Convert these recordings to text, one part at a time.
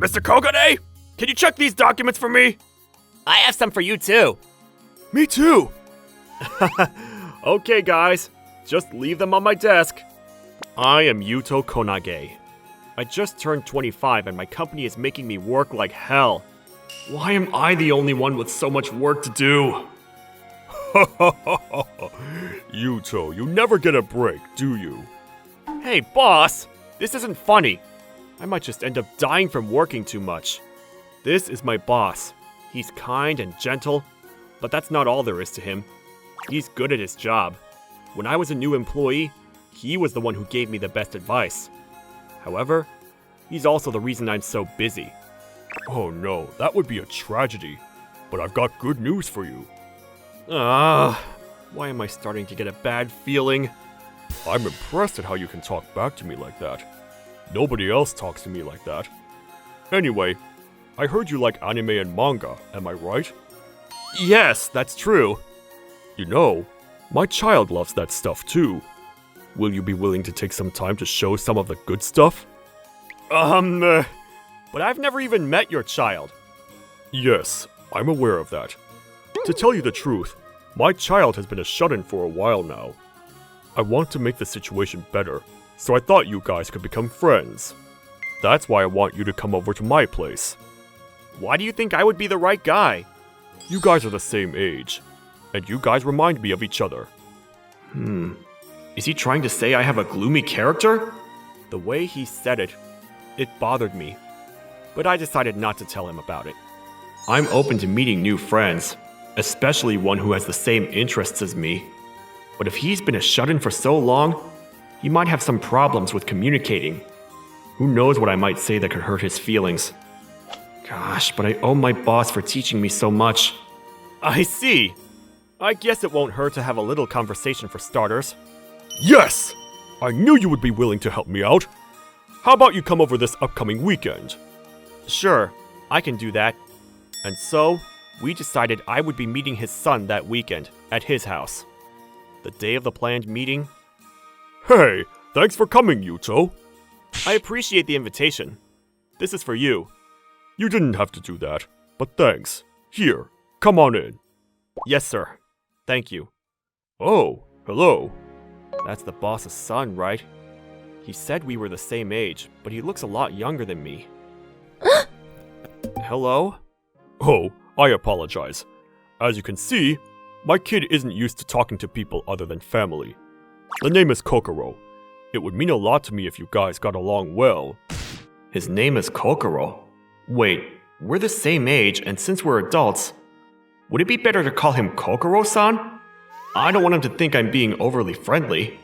Mr. Kogane, can you check these documents for me? I have some for you too. Me too. Okay, guys, just leave them on my desk. I am Yuto Konage. I just turned 25 and my company is making me work like hell. Why am I the only one with so much work to do? Yuto, you never get a break, do you? Hey, boss! This isn't funny. I might just end up dying from working too much. This is my boss. He's kind and gentle, but that's not all there is to him. He's good at his job. When I was a new employee, he was the one who gave me the best advice. However, he's also the reason I'm so busy. Oh no, that would be a tragedy. But I've got good news for you. Why am I starting to get a bad feeling? I'm impressed at how you can talk back to me like that. Nobody else talks to me like that. Anyway, I heard you like anime and manga, am I right? Yes, that's true. You know, my child loves that stuff too. Will you be willing to take some time to show some of the good stuff? But I've never even met your child. Yes, I'm aware of that. To tell you the truth, my child has been a shut-in for a while now. I want to make the situation better, so I thought you guys could become friends. That's why I want you to come over to my place. Why do you think I would be the right guy? You guys are the same age, and you guys remind me of each other. Is he trying to say I have a gloomy character? The way he said it, it bothered me. But I decided not to tell him about it. I'm open to meeting new friends, especially one who has the same interests as me. But if he's been a shut-in for so long, he might have some problems with communicating. Who knows what I might say that could hurt his feelings. Gosh, but I owe my boss for teaching me so much. I see. I guess it won't hurt to have a little conversation for starters. Yes! I knew you would be willing to help me out. How about you come over this upcoming weekend? Sure, I can do that. And so, we decided I would be meeting his son that weekend, at his house. The day of the planned meeting. Hey, thanks for coming, Yuto. I appreciate the invitation. This is for you. You didn't have to do that, but thanks. Here, come on in. Yes, sir. Thank you. Oh, hello. That's the boss's son, right? He said we were the same age, but he looks a lot younger than me. Hello? Oh, I apologize. As you can see, my kid isn't used to talking to people other than family. The name is Kokoro. It would mean a lot to me if you guys got along well. His name is Kokoro? Wait, we're the same age, and since we're adults, would it be better to call him Kokoro-san? I don't want him to think I'm being overly friendly.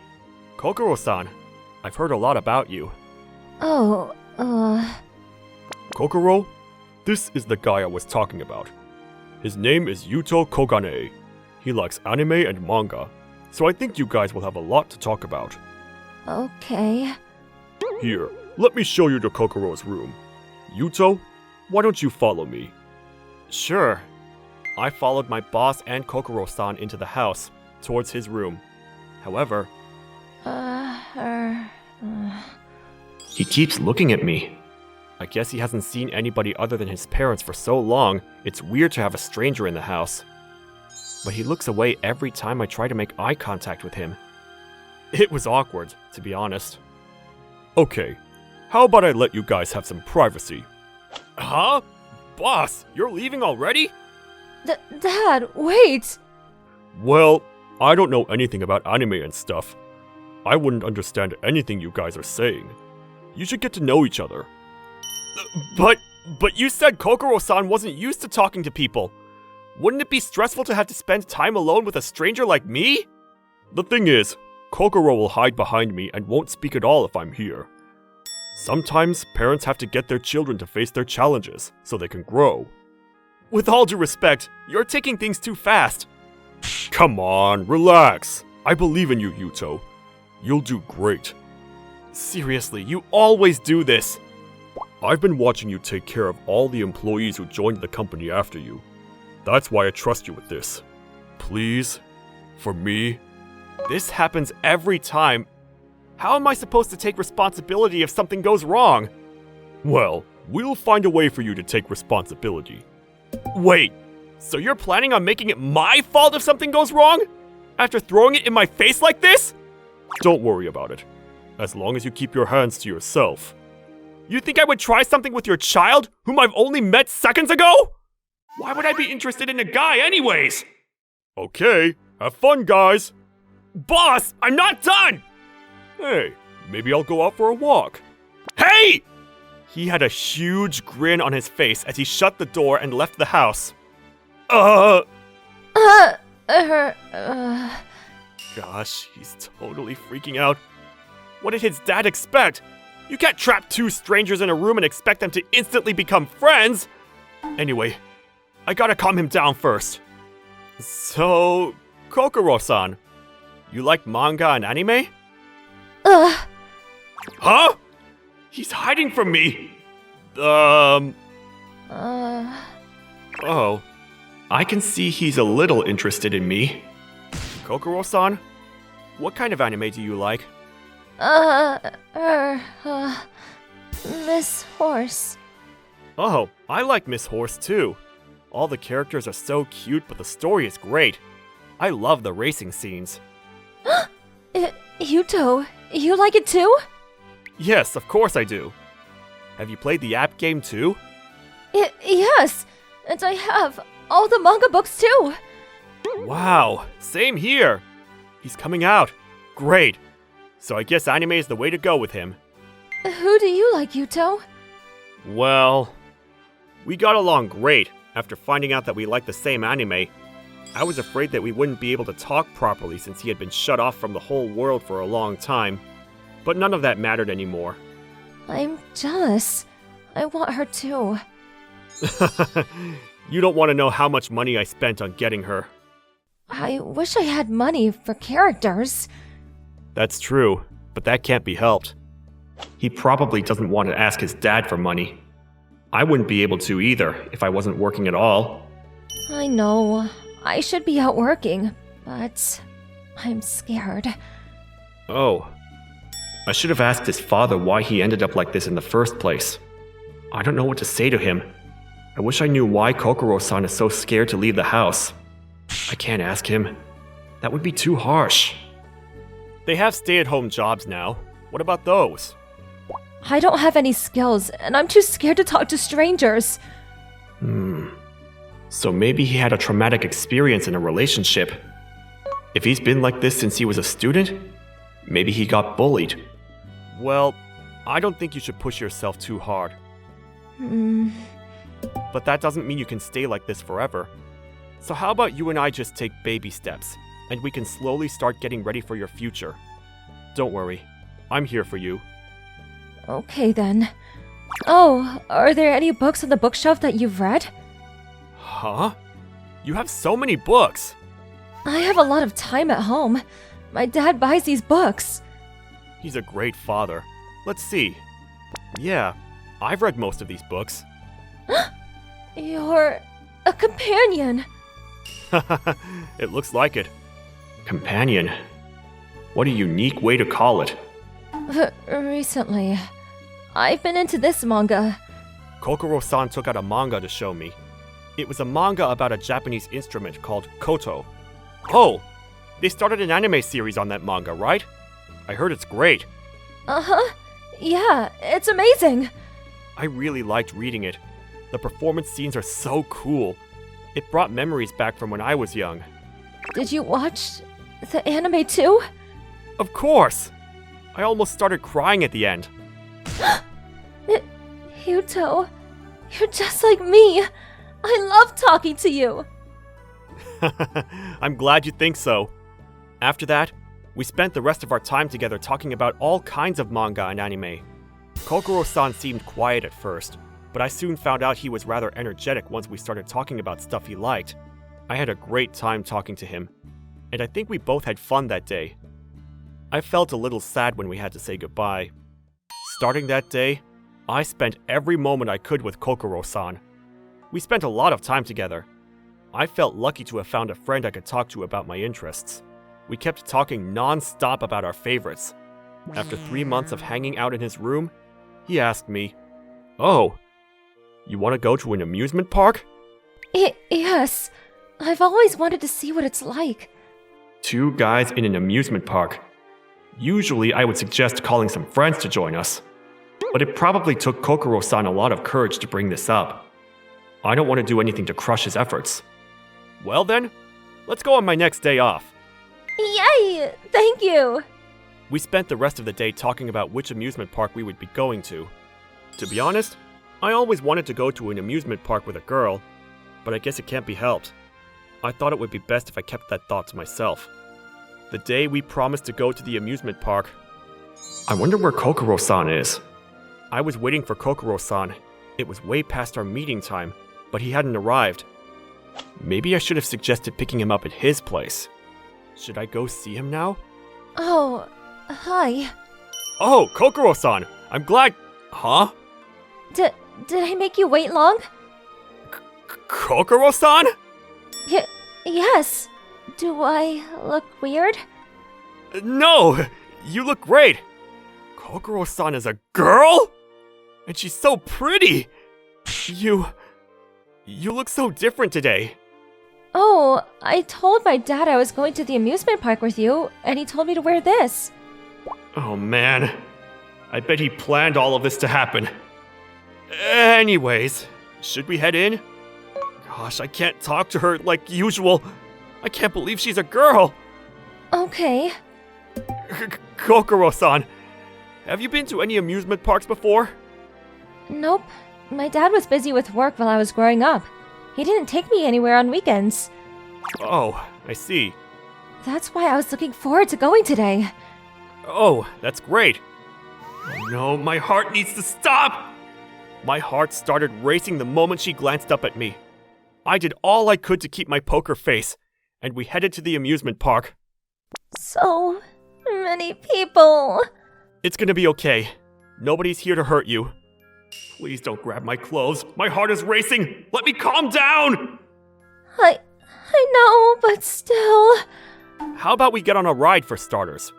Kokoro-san, I've heard a lot about you. Kokoro, this is the guy I was talking about. His name is Yuto Kogane. He likes anime and manga, so I think you guys will have a lot to talk about. Okay. Here, let me show you to Kokoro's room. Yuto, why don't you follow me? Sure. I followed my boss and Kokoro-san into the house, towards his room. However... He keeps looking at me. I guess he hasn't seen anybody other than his parents for so long, it's weird to have a stranger in the house. But he looks away every time I try to make eye contact with him. It was awkward, to be honest. Okay, how about I let you guys have some privacy? Huh? Boss, you're leaving already? Dad, wait! Well, I don't know anything about anime and stuff. I wouldn't understand anything you guys are saying. You should get to know each other. But you said Kokoro-san wasn't used to talking to people. Wouldn't it be stressful to have to spend time alone with a stranger like me? The thing is, Kokoro will hide behind me and won't speak at all if I'm here. Sometimes parents have to get their children to face their challenges so they can grow. With all due respect, you're taking things too fast. Come on, relax. I believe in you, Yuto. You'll do great. Seriously, you always do this. I've been watching you take care of all the employees who joined the company after you. That's why I trust you with this. Please, for me. This happens every time. How am I supposed to take responsibility if something goes wrong? Well, we'll find a way for you to take responsibility. Wait, so you're planning on making it my fault if something goes wrong? After throwing it in my face like this? Don't worry about it. As long as you keep your hands to yourself. You think I would try something with your child, whom I've only met seconds ago? Why would I be interested in a guy anyways? Okay, have fun, guys. Boss, I'm not done! Hey, maybe I'll go out for a walk. Hey! He had a huge grin on his face as he shut the door and left the house. Gosh, he's totally freaking out. What did his dad expect? You can't trap two strangers in a room and expect them to instantly become friends! Anyway, I gotta calm him down first. So, Kokoro-san, you like manga and anime? Huh? He's hiding from me! Oh. I can see he's a little interested in me. Kokoro-san, what kind of anime do you like? Miss Horse. Oh, I like Miss Horse too. All the characters are so cute, but the story is great. I love the racing scenes. Yuto, you like it too? Yes, of course I do. Have you played the app game too? Yes, and I have all the manga books too. Wow, same here. He's coming out. Great. So I guess anime is the way to go with him. Who do you like, Yuto? Well, we got along great after finding out that we liked the same anime. I was afraid that we wouldn't be able to talk properly since he had been shut off from the whole world for a long time. But none of that mattered anymore. I'm jealous. I want her too. You don't want to know how much money I spent on getting her. I wish I had money for characters. That's true, but that can't be helped. He probably doesn't want to ask his dad for money. I wouldn't be able to either if I wasn't working at all. I know. I should be out working, but I'm scared. Oh. I should have asked his father why he ended up like this in the first place. I don't know what to say to him. I wish I knew why Kokoro-san is so scared to leave the house. I can't ask him. That would be too harsh. They have stay-at-home jobs now. What about those? I don't have any skills, and I'm too scared to talk to strangers. So maybe he had a traumatic experience in a relationship. If he's been like this since he was a student, maybe he got bullied. Well, I don't think you should push yourself too hard. But that doesn't mean you can stay like this forever. So how about you and I just take baby steps, and we can slowly start getting ready for your future. Don't worry, I'm here for you. Okay then. Oh, are there any books on the bookshelf that you've read? Huh? You have so many books! I have a lot of time at home. My dad buys these books. He's a great father. Let's see. Yeah, I've read most of these books. You're a companion. It looks like it. Companion. What a unique way to call it. Recently, I've been into this manga. Kokoro-san took out a manga to show me. It was a manga about a Japanese instrument called koto. Oh, they started an anime series on that manga, right? I heard it's great. Uh-huh. Yeah, it's amazing. I really liked reading it. The performance scenes are so cool. It brought memories back from when I was young. Did you watch the anime too? Of course! I almost started crying at the end. Yuto, you're just like me. I love talking to you. I'm glad you think so. After that, we spent the rest of our time together talking about all kinds of manga and anime. Kokoro-san seemed quiet at first, but I soon found out he was rather energetic once we started talking about stuff he liked. I had a great time talking to him, and I think we both had fun that day. I felt a little sad when we had to say goodbye. Starting that day, I spent every moment I could with Kokoro-san. We spent a lot of time together. I felt lucky to have found a friend I could talk to about my interests. We kept talking non-stop about our favorites. After 3 months of hanging out in his room, he asked me, Oh, you want to go to an amusement park? Yes. I've always wanted to see what it's like. 2 guys in an amusement park. Usually I would suggest calling some friends to join us. But it probably took Kokoro-san a lot of courage to bring this up. I don't want to do anything to crush his efforts. Well then, let's go on my next day off. Yay! Thank you! We spent the rest of the day talking about which amusement park we would be going to. To be honest, I always wanted to go to an amusement park with a girl, but I guess it can't be helped. I thought it would be best if I kept that thought to myself. The day we promised to go to the amusement park, I wonder where Kokoro-san is. I was waiting for Kokoro-san. It was way past our meeting time, but he hadn't arrived. Maybe I should have suggested picking him up at his place. Should I go see him now? Oh, hi. Oh, Kokoro-san! I'm glad... Huh? Did I make you wait long? Kokoro-san? Yes. Do I look weird? No! You look great! Kokoro-san is a girl? And she's so pretty! You look so different today. Oh, I told my dad I was going to the amusement park with you, and he told me to wear this. Oh man. I bet he planned all of this to happen. Anyways, should we head in? Gosh, I can't talk to her like usual. I can't believe she's a girl. Okay. Kokoro-san, have you been to any amusement parks before? Nope. My dad was busy with work while I was growing up. He didn't take me anywhere on weekends. Oh, I see. That's why I was looking forward to going today. Oh, that's great. Oh no, my heart needs to stop! My heart started racing the moment she glanced up at me. I did all I could to keep my poker face, and we headed to the amusement park. So many people. It's gonna be okay. Nobody's here to hurt you. Please don't grab my clothes. My heart is racing. Let me calm down! I know, but still. How about we get on a ride for starters?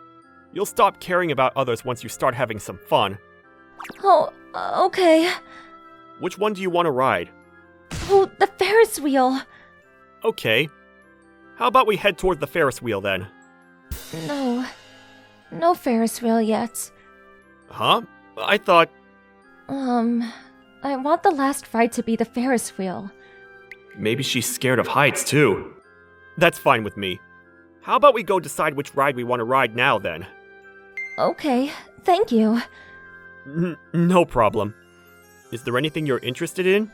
You'll stop caring about others once you start having some fun. Oh, okay. Which one do you want to ride? Oh, the Ferris wheel. Okay. How about we head toward the Ferris wheel then? No Ferris wheel yet. Huh? I thought... I want the last ride to be the Ferris wheel. Maybe she's scared of heights too. That's fine with me. How about we go decide which ride we want to ride now then? Okay, thank you. No problem. Is there anything you're interested in?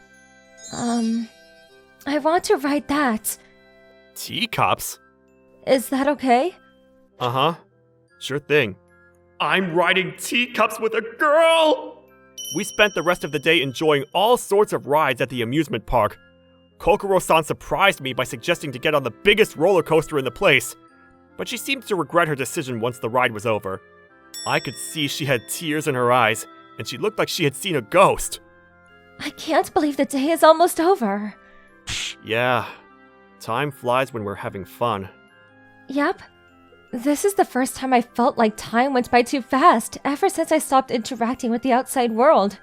I want to ride that. Teacups? Is that okay? Uh-huh. Sure thing. I'm riding teacups with a girl! We spent the rest of the day enjoying all sorts of rides at the amusement park. Kokoro-san surprised me by suggesting to get on the biggest roller coaster in the place, but she seemed to regret her decision once the ride was over. I could see she had tears in her eyes, and she looked like she had seen a ghost. I can't believe the day is almost over. Yeah, time flies when we're having fun. Yep. This is the first time I felt like time went by too fast ever since I stopped interacting with the outside world.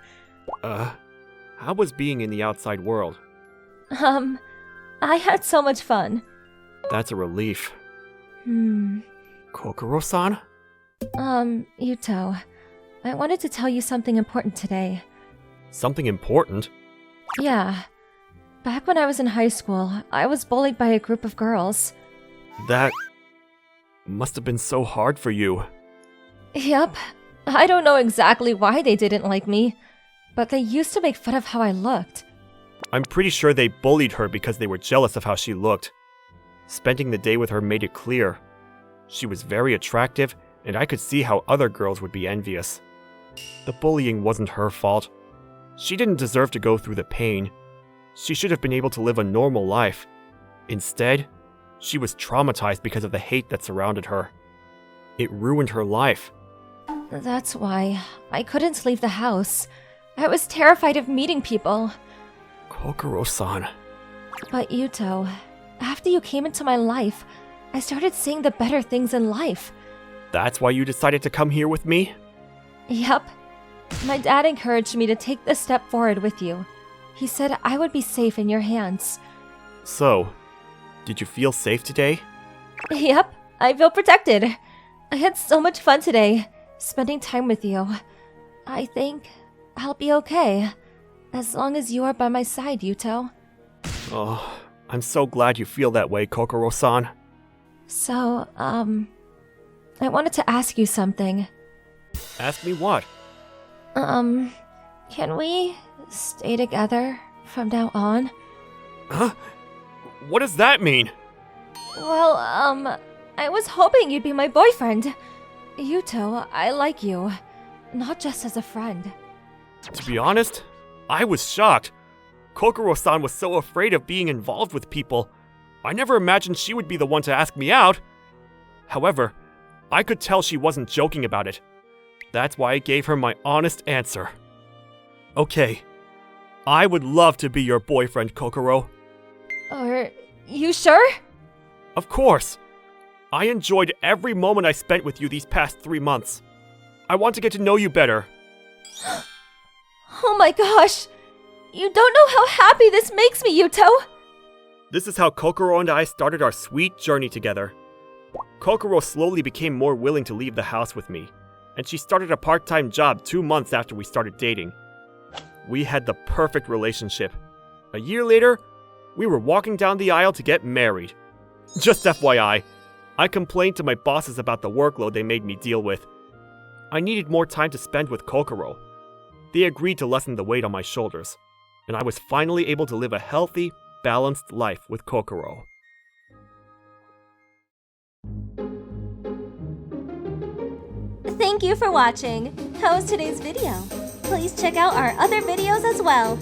How was being in the outside world? I had so much fun. That's a relief. Hmm. Kokoro-san? Yuto, I wanted to tell you something important today. Something important? Yeah. Back when I was in high school, I was bullied by a group of girls. That must have been so hard for you. Yep. I don't know exactly why they didn't like me, but they used to make fun of how I looked. I'm pretty sure they bullied her because they were jealous of how she looked. Spending the day with her made it clear. She was very attractive, and I could see how other girls would be envious. The bullying wasn't her fault. She didn't deserve to go through the pain. She should have been able to live a normal life. Instead, she was traumatized because of the hate that surrounded her. It ruined her life. That's why I couldn't leave the house. I was terrified of meeting people. Kokoro-san. But Yuto, after you came into my life, I started seeing the better things in life. That's why you decided to come here with me? Yep. My dad encouraged me to take this step forward with you. He said I would be safe in your hands. So, did you feel safe today? Yep, I feel protected. I had so much fun today, spending time with you. I think I'll be okay, as long as you are by my side, Yuto. Oh, I'm so glad you feel that way, Kokoro-san. So, I wanted to ask you something. Ask me what? Can we stay together from now on? Huh? What does that mean? Well, I was hoping you'd be my boyfriend. Yuto, I like you, not just as a friend. To be honest, I was shocked. Kokoro-san was so afraid of being involved with people. I never imagined she would be the one to ask me out. However, I could tell she wasn't joking about it. That's why I gave her my honest answer. Okay, I would love to be your boyfriend, Kokoro. Are you sure? Of course. I enjoyed every moment I spent with you these past 3 months. I want to get to know you better. Oh my gosh! You don't know how happy this makes me, Yuto! This is how Kokoro and I started our sweet journey together. Kokoro slowly became more willing to leave the house with me, and she started a part-time job 2 months after we started dating. We had the perfect relationship. A year later, we were walking down the aisle to get married. Just FYI, I complained to my bosses about the workload they made me deal with. I needed more time to spend with Kokoro. They agreed to lessen the weight on my shoulders, and I was finally able to live a healthy, balanced life with Kokoro. Thank you for watching. How was today's video? Please check out our other videos as well.